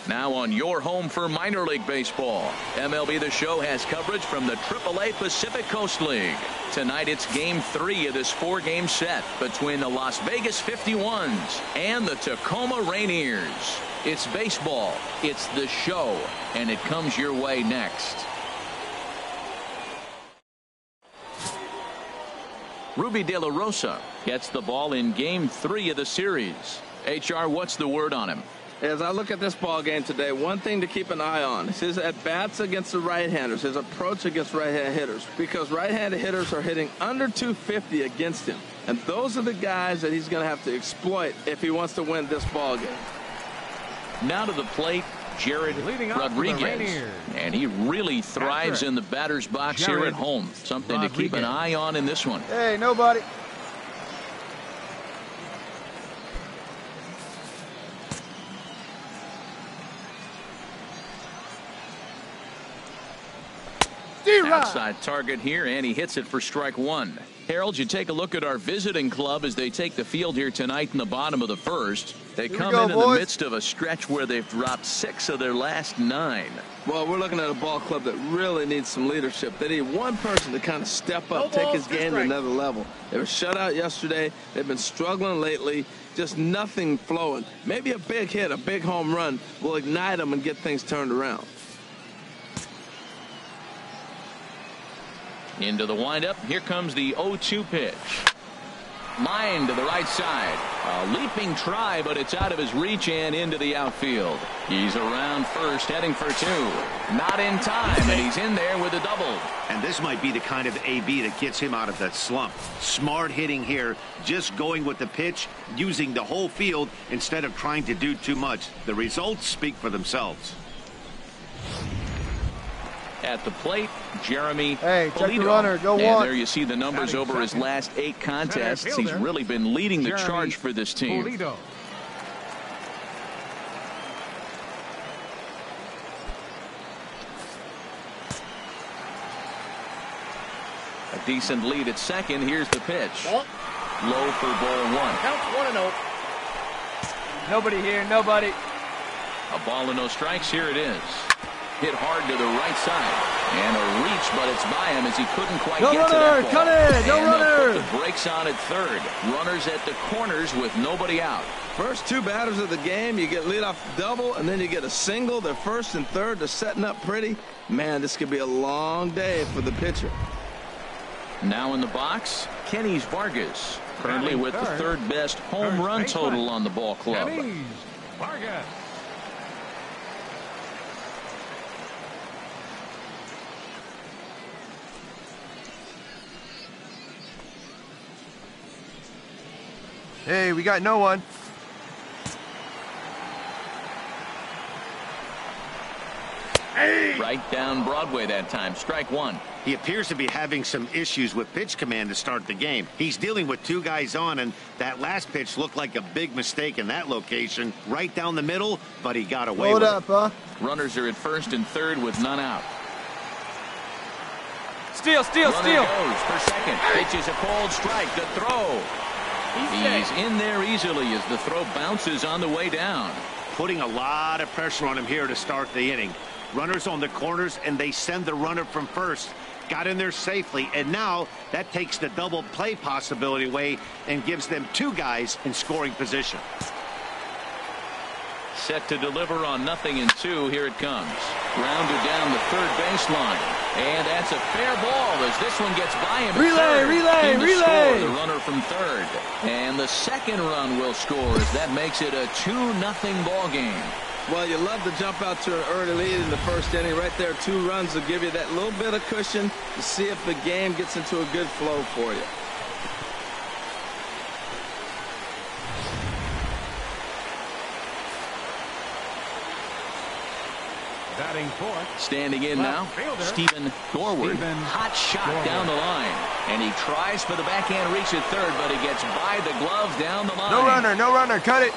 Now on your home for minor league baseball, MLB The Show has coverage from the AAA Pacific Coast League. Tonight it's Game 3 of this 4-game set between the Las Vegas 51s and the Tacoma Rainiers. It's baseball, it's The Show, and it comes your way next. Ruby De La Rosa gets the ball in Game 3 of the series. HR, what's the word on him? As I look at this ball game today, one thing to keep an eye on is his at-bats against the right-handers, his approach against right-hand hitters, because right-handed hitters are hitting under 250 against him. And those are the guys that he's going to have to exploit if he wants to win this ball game. Now to the plate, Jared Rodriguez. And he really thrives in the batter's box here at home. Something to keep an eye on in this one. Hey, nobody. Outside target here, and he hits it for strike one. Harold, you take a look at our visiting club as they take the field here tonight in the bottom of the first. They come in the midst of a stretch where they've dropped 6 of their last 9. Well, we're looking at a ball club that really needs some leadership. They need one person to kind of step up, take his game to another level. They were shut out yesterday. They've been struggling lately. Just nothing flowing. Maybe a big hit, a big home run will ignite them and get things turned around. Into the windup. Here comes the 0-2 pitch. Line to the right side. A leaping try, but it's out of his reach and into the outfield. He's around first, heading for 2. Not in time, and he's in there with a double. And this might be the kind of AB that gets him out of that slump. Smart hitting here, just going with the pitch, using the whole field instead of trying to do too much. The results speak for themselves. At the plate, Jeremy Hey, check the Pulido. runner. Go and one. there you see the numbers over his last 8 contests. He's really been leading the charge for this team. Pulido. A decent lead at second. Here's the pitch. Low for ball 1. Counts 1-0. Nobody here, nobody. A ball and no strikes. Here it is. Hit hard to the right side. And a reach, but it's by him as he couldn't quite get to that ball. Cut it! No and runner! Put the brakes on at third. Runners at the corners with nobody out. First 2 batters of the game, you get leadoff double, and then you get a single. They're first and third. They're setting up pretty. Man, this could be a long day for the pitcher. Now in the box, Kenny's Vargas. Currently with the third best home run total on the ball club. Kenny's Vargas. Hey, we got no one. Right down Broadway that time. Strike 1. He appears to be having some issues with pitch command to start the game. He's dealing with 2 guys on, and that last pitch looked like a big mistake in that location. Right down the middle, but he got away with it. Runners are at first and third with none out. Steal. Runner goes for second. Pitches a cold strike. The throw. He's in there easily as the throw bounces on the way down. Putting a lot of pressure on him here to start the inning. Runners on the corners, and they send the runner from first. Got in there safely, and now that takes the double play possibility away and gives them 2 guys in scoring position. Set to deliver on 0-2. Here it comes. Grounded down the third baseline. And that's a fair ball as this one gets by him. Relay. The runner from third. And the second run will score as that makes it a 2-0 ball game. Well, you love to jump out to an early lead in the first inning. Right there, 2 runs will give you that little bit of cushion to see if the game gets into a good flow for you. Batting fourth. Standing in now, Stephen Gorward. Hot shot down the line. And he tries for the backhand reach at third, but he gets by the glove down the line. No runner, cut it.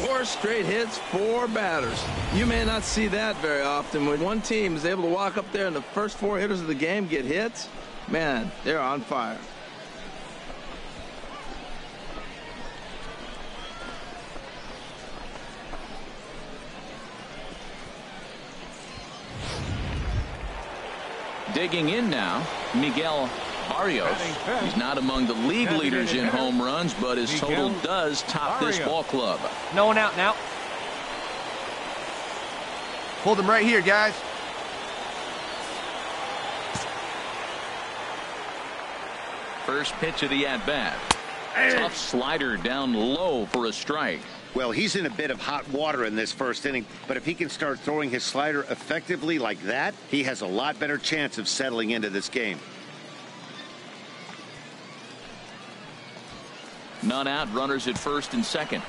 4 straight hits, 4 batters. You may not see that very often. When one team is able to walk up there and the first 4 hitters of the game get hits, man, they're on fire. Digging in now, Miguel Barrios. He's not among the league leaders in home runs, but his total does top this ball club. No one out now. Hold him right here, guys. First pitch of the at-bat. Tough slider down low for a strike. Well, he's in a bit of hot water in this first inning, but if he can start throwing his slider effectively like that, he has a lot better chance of settling into this game. None out, runners at first and second.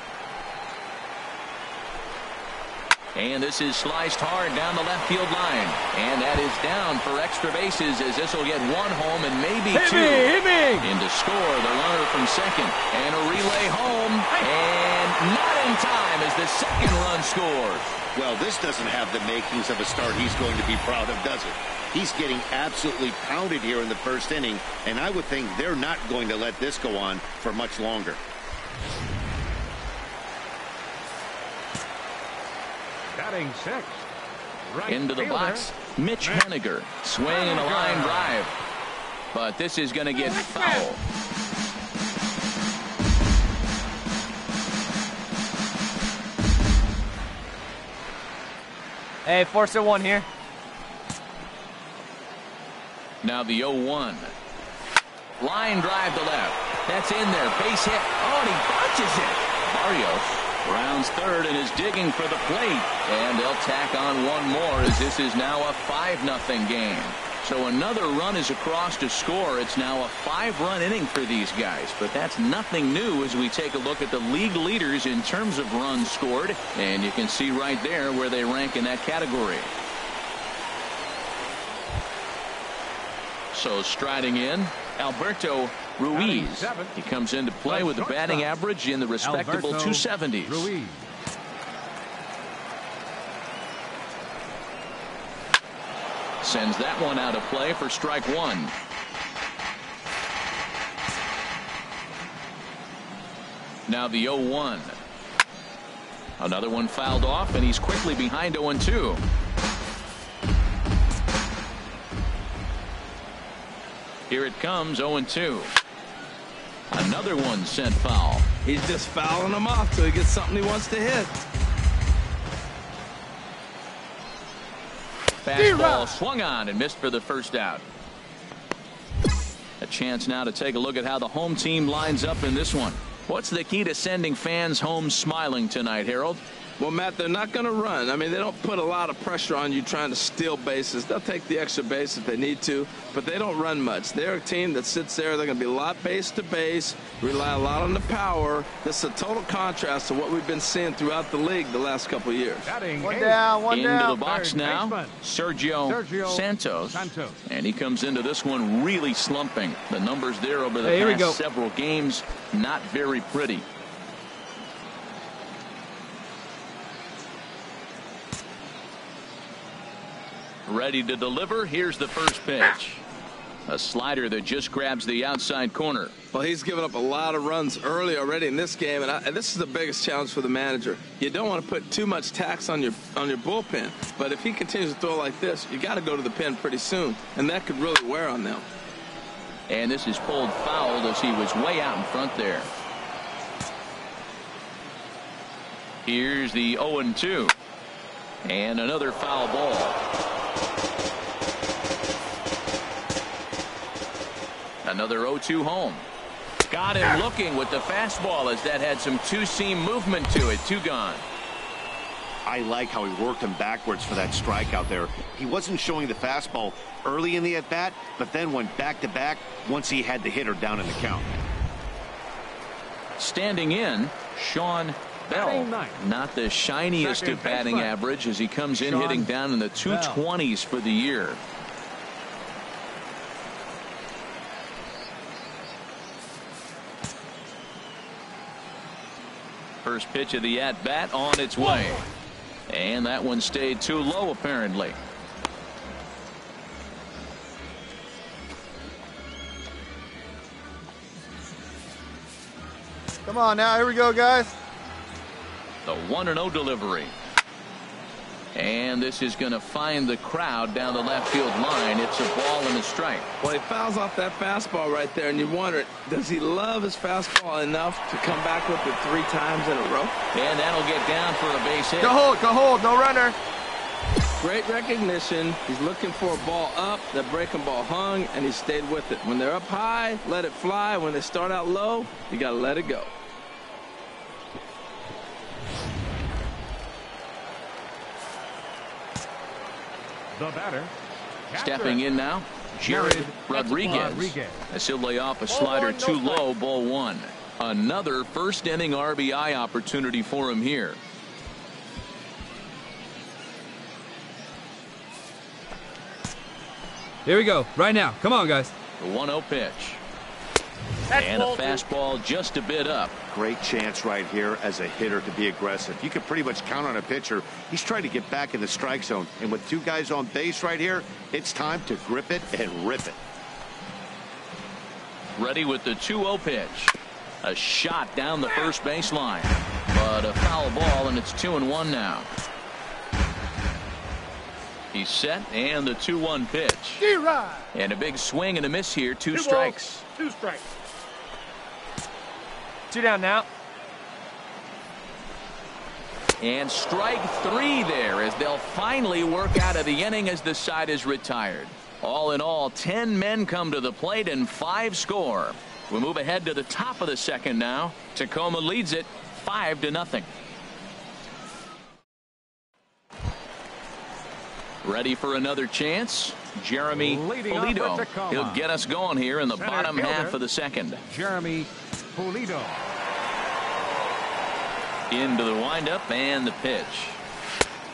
And this is sliced hard down the left field line. And that is down for extra bases, as this will get one home and maybe two. In to score, the runner from second. And a relay home. And not in time as the second run scores. Well, this doesn't have the makings of a start he's going to be proud of, does it? He's getting absolutely pounded here in the first inning, and I would think they're not going to let this go on for much longer. Batting six. Right into the box, Mitch Haniger. Swing and a line drive. But this is going to get foul. Hey, 4-1 here. Now the 0-1. Line drive to left. That's in there. Base hit. Oh, and he bunches it. Barrios rounds third and is digging for the plate. And they'll tack on one more as this is now a 5-0 game. So another run is across to score. It's now a 5-run inning for these guys. But that's nothing new as we take a look at the league leaders in terms of runs scored. And you can see right there where they rank in that category. So striding in, Alberto Ruiz. He comes into play with a batting average in the respectable 270s. Ruiz. Sends that one out of play for strike one. Now the 0-1. Another one fouled off, and he's quickly behind 0-2. Here it comes, 0-2. Another one sent foul. He's just fouling them off till he gets something he wants to hit. Fastball swung on and missed for the first out. A chance now to take a look at how the home team lines up in this one. What's the key to sending fans home smiling tonight, Harold? Well, Matt, they're not going to run. I mean, they don't put a lot of pressure on you trying to steal bases. They'll take the extra base if they need to, but they don't run much. They're a team that sits there. They're going to be a lot base to base, rely a lot on the power. This is a total contrast to what we've been seeing throughout the league the last couple of years. One down, into the box now, Sergio Santos. And he comes into this one really slumping. The numbers there over the past several games, not very pretty. Ready to deliver. Here's the first pitch. A slider that just grabs the outside corner. Well, he's given up a lot of runs early already in this game, and this is the biggest challenge for the manager. You don't want to put too much tax on your bullpen, but if he continues to throw like this, you got to go to the pen pretty soon, and that could really wear on them. And this is pulled foul as he was way out in front there. Here's the 0-2. And another foul ball. Another 0-2 home. Got him looking with the fastball as that had some two-seam movement to it. Two gone. I like how he worked him backwards for that strikeout there. He wasn't showing the fastball early in the at-bat, but then went back-to-back once he had the hitter down in the count. Standing in, Sean Bell. Not the shiniest of batting average as he comes in hitting down in the 220s for the year. First pitch of the at-bat on its way. And that one stayed too low apparently. Come on now, here we go, guys. The 1-0 delivery. And this is going to find the crowd down the left field line. It's a ball and a strike. Well, he fouls off that fastball right there, and you wonder, does he love his fastball enough to come back with it 3 times in a row? And that'll get down for a base hit. Go hold, no runner. Great recognition. He's looking for a ball up. The breaking ball hung, and he stayed with it. When they're up high, let it fly. When they start out low, you got to let it go. The batter. Stepping in now, Jared Rodriguez. As he'll lay off a slider too low, ball 1. Another first inning RBI opportunity for him here. Here we go, right now. Come on, guys. The 1-0 pitch. And a fastball just a bit up. Great chance right here as a hitter to be aggressive. You can pretty much count on a pitcher. He's trying to get back in the strike zone. And with 2 guys on base right here, it's time to grip it and rip it. Ready with the 2-0 pitch. A shot down the first baseline. But a foul ball, and it's 2-1 now. He's set, and the 2-1 pitch. And a big swing and a miss here. 2 strikes. 2 strikes. 2 down now. And strike 3 there as they'll finally work out of the inning as the side is retired. All in all, 10 men come to the plate and 5 score. We move ahead to the top of the second now. Tacoma leads it 5-0. Ready for another chance. Jeremy Pulido. He'll get us going here in the bottom half of the second. Jeremy Pulido. Into the windup and the pitch.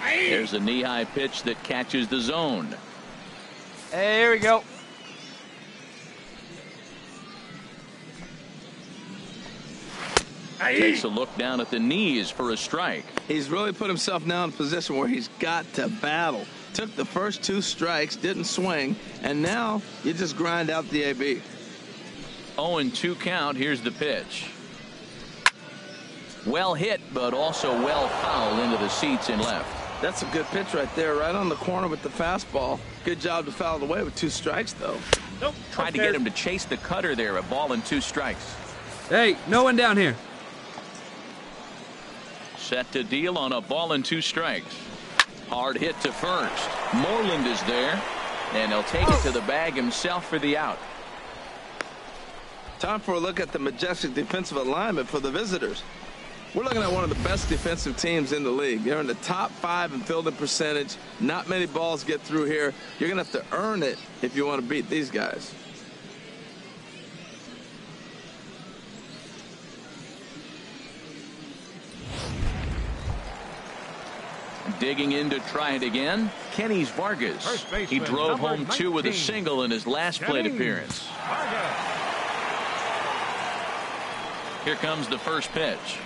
There's a knee-high pitch that catches the zone. Hey, here we go. Takes a look down at the knees for a strike. He's really put himself now in a position where he's got to battle. Took the first 2 strikes, didn't swing, and now you just grind out the AB. 0-2 count. Here's the pitch. Well hit, but also well fouled into the seats in left. That's a good pitch right there, right on the corner with the fastball. Good job to foul it away with 2 strikes, though. Nope. Tried to get him to chase the cutter there. A ball and 2 strikes. Hey, no one down here. Set to deal on a ball and 2 strikes. Hard hit to first. Moreland is there, and he'll take it to the bag himself for the out. Time for a look at the majestic defensive alignment for the visitors. We're looking at one of the best defensive teams in the league. They're in the top 5 in fielding percentage. Not many balls get through here. You're going to have to earn it if you want to beat these guys. Digging in to try it again, Kenny's Vargas. He drove home 2 with a single in his last plate appearance. Here comes the first pitch.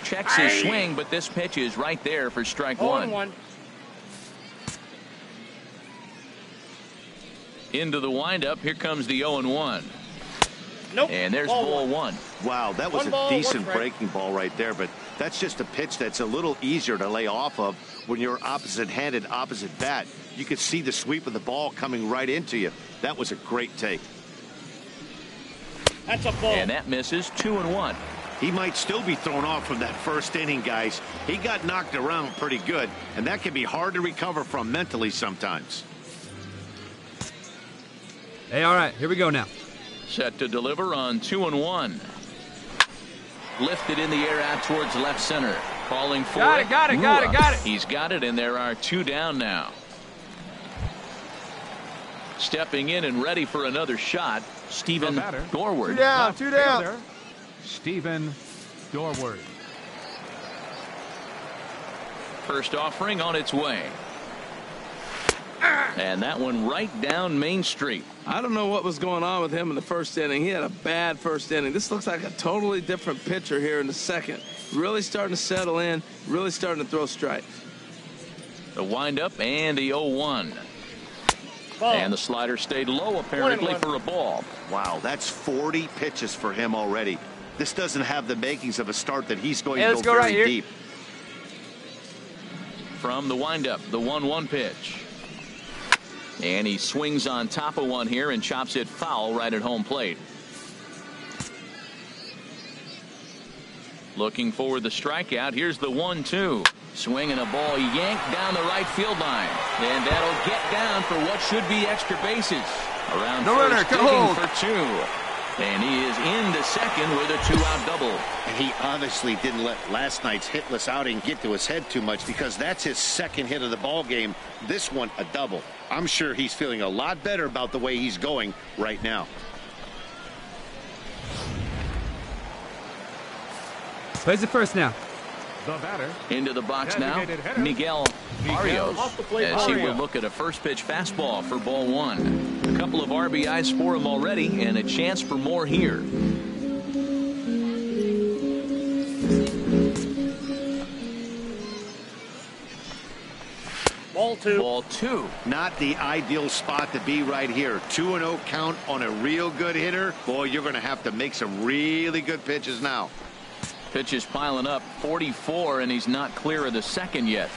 Checks his swing, but this pitch is right there for strike 1. Into the windup. Here comes the 0-1. Nope. And there's ball 1. Wow, that was a decent breaking ball right there, but that's just a pitch that's a little easier to lay off of when you're opposite-handed, opposite bat. You could see the sweep of the ball coming right into you. That was a great take. That's a ball. And that misses. 2-1. He might still be thrown off from that first inning, guys. He got knocked around pretty good, and that can be hard to recover from mentally sometimes. Hey, all right, here we go now. Set to deliver on 2-1. Lifted in the air out towards left center. Calling for it. Got it. He's got it, and there are 2 down now. Stepping in and ready for another shot, Stephen Dorward. 2 down. Stephen Dorward. First offering on its way. And that one right down Main Street. I don't know what was going on with him in the first inning. He had a bad first inning. This looks like a totally different pitcher here in the second. Really starting to settle in, really starting to throw strikes. The windup and the 0-1. And the slider stayed low apparently for a ball. Wow, that's 40 pitches for him already. This doesn't have the makings of a start that he's going to go very deep. from the windup, the 1-1 pitch. And he swings on top of one here and chops it foul right at home plate. Looking for the strikeout. Here's the 1-2. Swinging a ball yanked down the right field line. And that'll get down for what should be extra bases. Around first, digging for two. And he is into second with a 2-out double. And he obviously didn't let last night's hitless outing get to his head too much, because that's his second hit of the ball game. This one a double. I'm sure he's feeling a lot better about the way he's going right now. Plays it first now. The batter. Into the box now, Miguel Barrios, as he will look at a first pitch fastball for ball one. A couple of RBIs for him already, and a chance for more here. Ball two. Ball two. Not the ideal spot to be right here. 2-0 count on a real good hitter. Boy, you're going to have to make some really good pitches now. Pitches piling up, 44, and he's not clear of the second yet.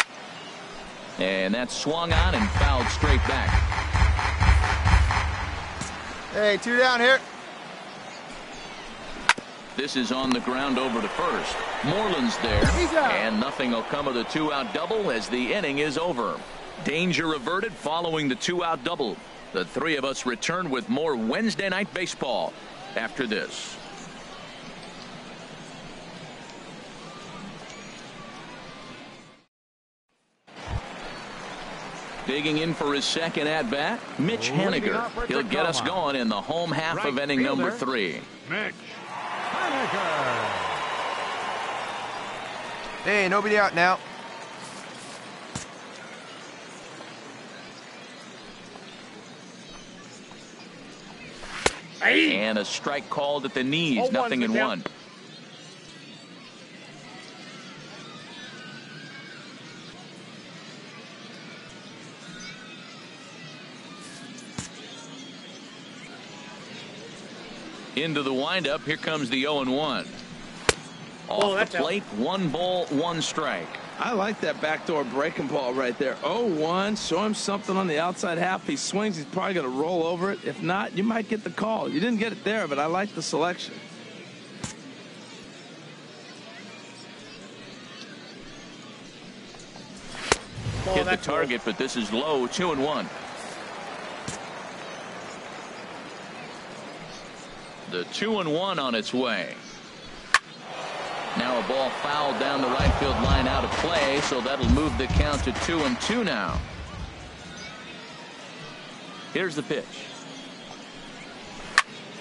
And that's swung on and fouled straight back. Hey, 2 down here. This is on the ground over to first. Moreland's there, and nothing will come of the 2-out double as the inning is over. Danger averted following the 2-out double. The three of us return with more Wednesday Night Baseball after this. Digging in for his second at-bat, Mitch Haniger. He'll get us going in the home half of inning number 3. Mitch Haniger. Hey, nobody out now. And a strike called at the knees, nothing in one. Into the windup. Here comes the 0-1. Off the plate, 1 ball, 1 strike. I like that backdoor breaking ball right there. 0-1. Show him something on the outside half. He swings. He's probably going to roll over it. If not, you might get the call. You didn't get it there, but I like the selection. Hit the target, but this is low. 2-1. The 2-1 on its way. Now a ball fouled down the right field line out of play, so that'll move the count to 2-2 now. Here's the pitch.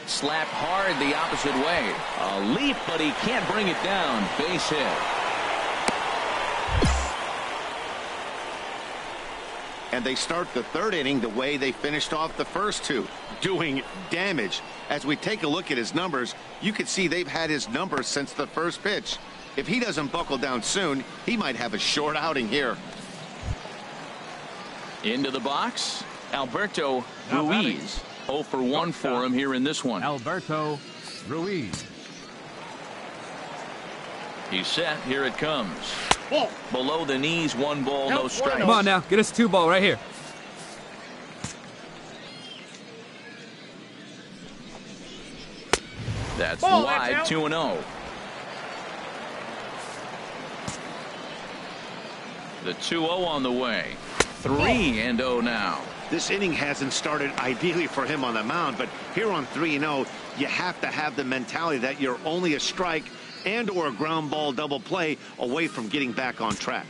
Slapped hard the opposite way. A leap, but he can't bring it down. Base hit. And they start the third inning the way they finished off the first two, doing damage. As we take a look at his numbers, you can see they've had his numbers since the first pitch. If he doesn't buckle down soon, he might have a short outing here. Into the box, Alberto Ruiz. 0 for 1 for him here in this one. Alberto Ruiz. He's set. Here it comes. Below the knees, 1 ball, no strike. Come on now, get us 2 ball right here. That's wide, 2-0. The 2-0 on the way. 3-0 now. This inning hasn't started ideally for him on the mound, but here on 3-0, you have to have the mentality that you're only a strike and or a ground ball double play away from getting back on track.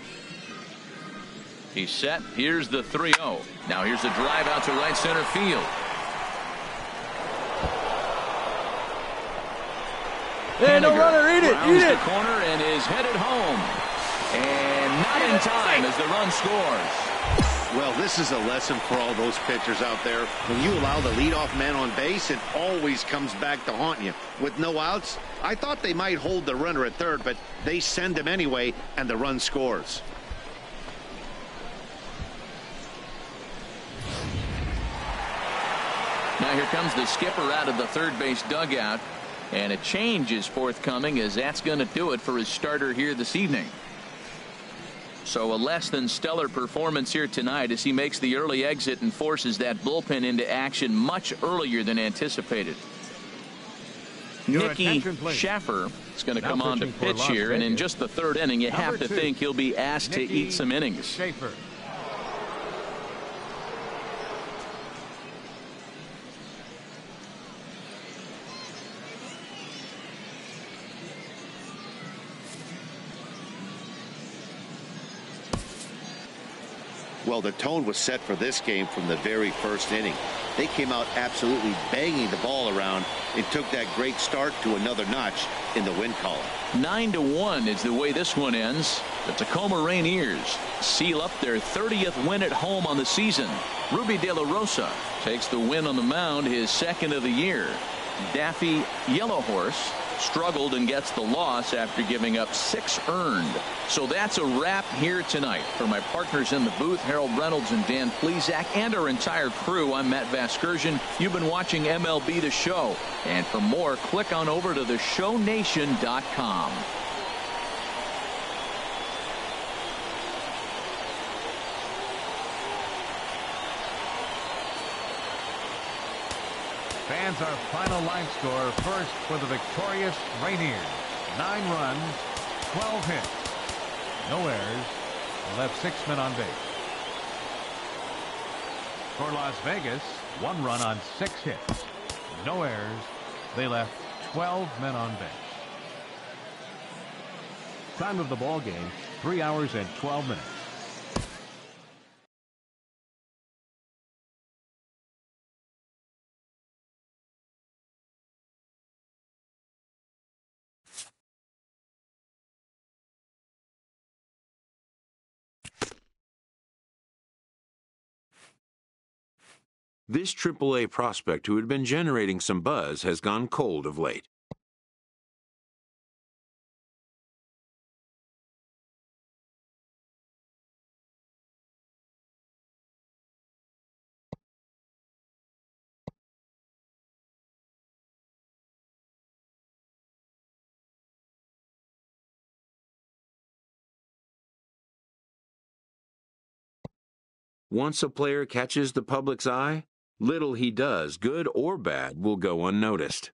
He's set. Here's the 3-0. Now here's a drive out to right center field. Hey, no runner, eat it, rounds the corner and is headed home. And not in time as the run scores. Well, this is a lesson for all those pitchers out there. When you allow the leadoff man on base, it always comes back to haunt you. With no outs, I thought they might hold the runner at third, but they send him anyway, and the run scores. Now here comes the skipper out of the third base dugout. And a change is forthcoming, as that's going to do it for his starter here this evening. So a less than stellar performance here tonight as he makes the early exit and forces that bullpen into action much earlier than anticipated. Nicky Schaffer is going to come on to pitch here, and in just the third inning, you have to think he'll be asked to eat some innings. Schaffer. Well, the tone was set for this game from the very first inning. They came out absolutely banging the ball around and took that great start to another notch in the win column. 9-1 is the way this one ends. The Tacoma Rainiers seal up their 30th win at home on the season. Ruby De La Rosa takes the win on the mound, his second of the year. Daffy Yellowhorse struggled and gets the loss after giving up 6 earned. So that's a wrap here tonight. For my partners in the booth, Harold Reynolds and Dan Plesac, and our entire crew, I'm Matt Vasgersian. You've been watching MLB The Show. And for more, click on over to theshownation.com. Fans, our final line score first for the victorious Rainiers. 9 runs, 12 hits, no errors, left 6 men on base. For Las Vegas, 1 run on 6 hits, no errors, they left 12 men on base. Time of the ball game, 3 hours and 12 minutes. This AAA prospect who had been generating some buzz has gone cold of late. Once a player catches the public's eye, little he does, good or bad, will go unnoticed.